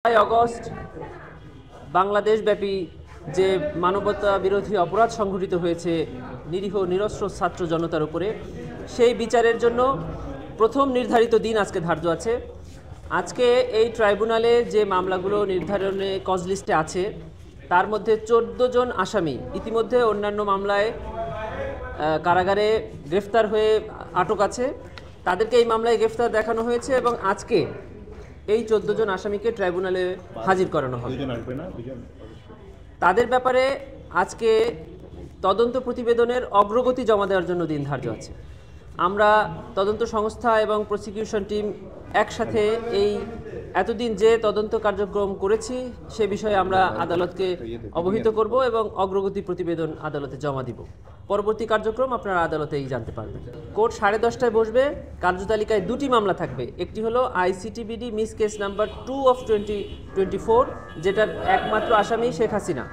August বাংলাদেশব্যাপী যে মানবতা বিরোধী অপরাধ সংঘটিত হয়েছে নিরীহ নিরস্ত্র ছাত্র জনতার উপরে, সেই বিচারের জন্য প্রথম নির্ধারিত দিন আজকে ধার্য আছে। আজকে এই ট্রাইব্যুনালে যে মামলাগুলো নির্ধারণে কজ লিস্টে আছে তার মধ্যে 14 জন আসামি ইতিমধ্যে অন্যান্য মামলায় কারাগারে গ্রেফতার হয়ে আটক আছে। তাদেরকে এই মামলায় গ্রেফতার দেখানো হয়েছে এবং আজকে এই 14 জন আসামিকে ট্রাইব্যুনালে হাজির করানো হবে। তাদের ব্যাপারে আজকে তদন্ত প্রতিবেদনের অগ্রগতি জমা দেওয়ার জন্য দিন ধার্য আছে। আমরা তদন্ত সংস্থা এবং প্রসিকিউশন টিম একসাথে এই এতদিন যে তদন্ত কার্যক্রম করেছি সে বিষয়ে আমরা আদালতকে অবহিত করব এবং অগ্রগতি প্রতিবেদন আদালতে জমা দিব। পরবর্তী কার্যক্রম আপনারা আদালতেই জানতে পারবেন। কোর্ট 10:30টায় বসবে। কার্যতালিকায় দুটি মামলা থাকবে, একটি হলো ICTBD miss case number 2 of 2024, যেটার একমাত্র আসামি শেখ হাসিনা।